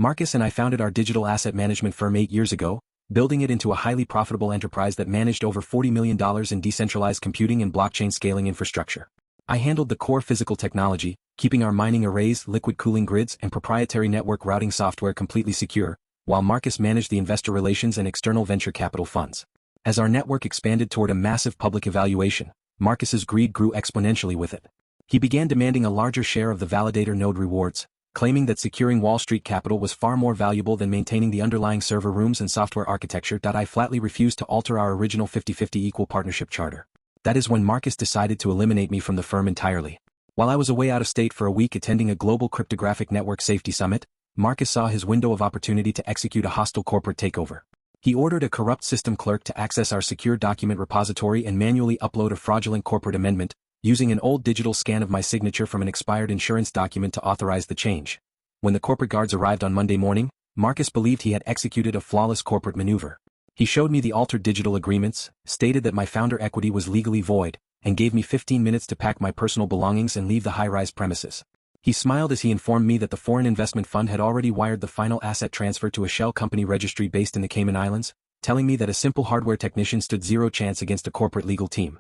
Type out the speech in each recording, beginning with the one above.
Marcus and I founded our digital asset management firm 8 years ago, building it into a highly profitable enterprise that managed over $40 million in decentralized computing and blockchain scaling infrastructure. I handled the core physical technology, keeping our mining arrays, liquid cooling grids, and proprietary network routing software completely secure, while Marcus managed the investor relations and external venture capital funds. As our network expanded toward a massive public evaluation, Marcus's greed grew exponentially with it. He began demanding a larger share of the validator node rewards, claiming that securing Wall Street capital was far more valuable than maintaining the underlying server rooms and software architecture. I flatly refused to alter our original 50-50 equal partnership charter. That is when Marcus decided to eliminate me from the firm entirely. While I was away out of state for a week attending a global cryptographic network safety summit, Marcus saw his window of opportunity to execute a hostile corporate takeover. He ordered a corrupt system clerk to access our secure document repository and manually upload a fraudulent corporate amendment, using an old digital scan of my signature from an expired insurance document to authorize the change. When the corporate guards arrived on Monday morning, Marcus believed he had executed a flawless corporate maneuver. He showed me the altered digital agreements, stated that my founder equity was legally void, and gave me 15 minutes to pack my personal belongings and leave the high-rise premises. He smiled as he informed me that the foreign investment fund had already wired the final asset transfer to a shell company registry based in the Cayman Islands, telling me that a simple hardware technician stood zero chance against a corporate legal team.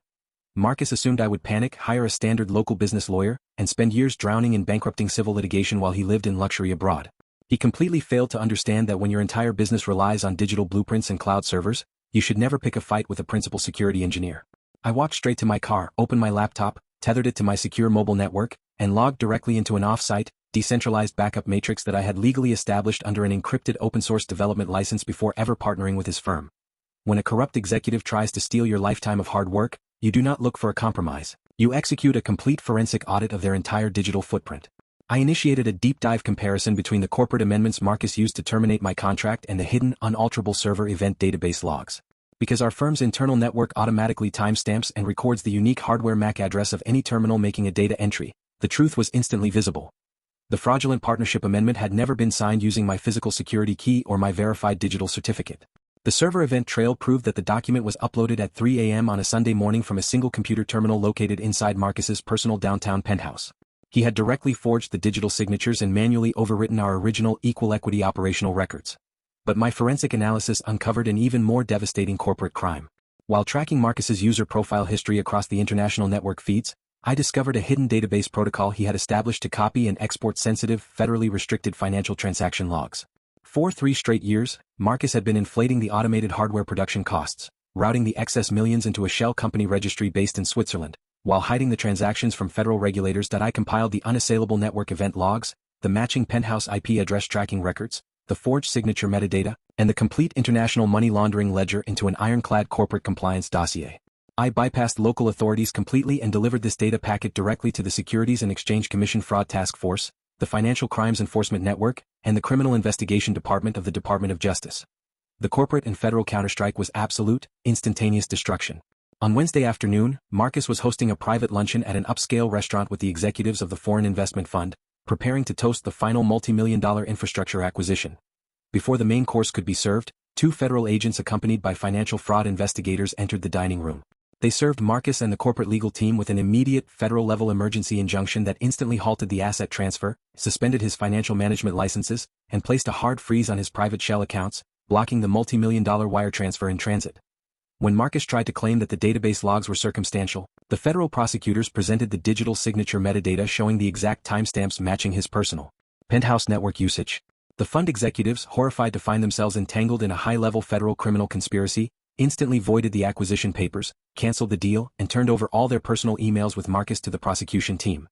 Marcus assumed I would panic, hire a standard local business lawyer, and spend years drowning in bankrupting civil litigation while he lived in luxury abroad. He completely failed to understand that when your entire business relies on digital blueprints and cloud servers, you should never pick a fight with a principal security engineer. I walked straight to my car, opened my laptop, tethered it to my secure mobile network, and logged directly into an off-site, decentralized backup matrix that I had legally established under an encrypted open-source development license before ever partnering with his firm. When a corrupt executive tries to steal your lifetime of hard work, you do not look for a compromise. You execute a complete forensic audit of their entire digital footprint. I initiated a deep dive comparison between the corporate amendments Marcus used to terminate my contract and the hidden, unalterable server event database logs. Because our firm's internal network automatically timestamps and records the unique hardware MAC address of any terminal making a data entry, the truth was instantly visible. The fraudulent partnership amendment had never been signed using my physical security key or my verified digital certificate. The server event trail proved that the document was uploaded at 3 a.m. on a Sunday morning from a single computer terminal located inside Marcus's personal downtown penthouse. He had directly forged the digital signatures and manually overwritten our original equal equity operational records. But my forensic analysis uncovered an even more devastating corporate crime. While tracking Marcus's user profile history across the international network feeds, I discovered a hidden database protocol he had established to copy and export sensitive, federally restricted financial transaction logs. For 3 straight years, Marcus had been inflating the automated hardware production costs, routing the excess millions into a shell company registry based in Switzerland, while hiding the transactions from federal regulators. I compiled the unassailable network event logs, the matching penthouse IP address tracking records, the forged signature metadata, and the complete international money laundering ledger into an ironclad corporate compliance dossier. I bypassed local authorities completely and delivered this data packet directly to the Securities and Exchange Commission Fraud Task Force, the Financial Crimes Enforcement Network, and the Criminal Investigation Department of the Department of Justice. The corporate and federal counterstrike was absolute, instantaneous destruction. On Wednesday afternoon, Marcus was hosting a private luncheon at an upscale restaurant with the executives of the Foreign Investment Fund, preparing to toast the final multi-million-dollar infrastructure acquisition. Before the main course could be served, 2 federal agents accompanied by financial fraud investigators entered the dining room. They served Marcus and the corporate legal team with an immediate federal-level emergency injunction that instantly halted the asset transfer, suspended his financial management licenses, and placed a hard freeze on his private shell accounts, blocking the multi-million-dollar wire transfer in transit. When Marcus tried to claim that the database logs were circumstantial, the federal prosecutors presented the digital signature metadata showing the exact timestamps matching his personal penthouse network usage. The fund executives, horrified to find themselves entangled in a high-level federal criminal conspiracy, instantly voided the acquisition papers, canceled the deal, and turned over all their personal emails with Marcus to the prosecution team.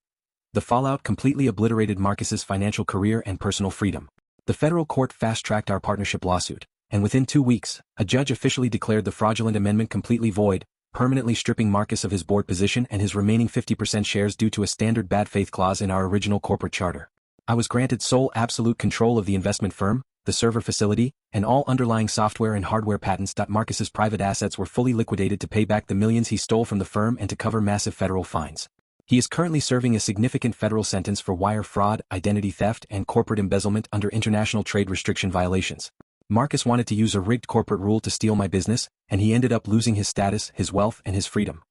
The fallout completely obliterated Marcus's financial career and personal freedom. The federal court fast-tracked our partnership lawsuit, and within 2 weeks, a judge officially declared the fraudulent amendment completely void, permanently stripping Marcus of his board position and his remaining 50% shares due to a standard bad faith clause in our original corporate charter. I was granted sole absolute control of the investment firm, the server facility, and all underlying software and hardware patents. Marcus's private assets were fully liquidated to pay back the millions he stole from the firm and to cover massive federal fines. He is currently serving a significant federal sentence for wire fraud, identity theft, and corporate embezzlement under international trade restriction violations. Marcus wanted to use a rigged corporate rule to steal my business, and he ended up losing his status, his wealth, and his freedom.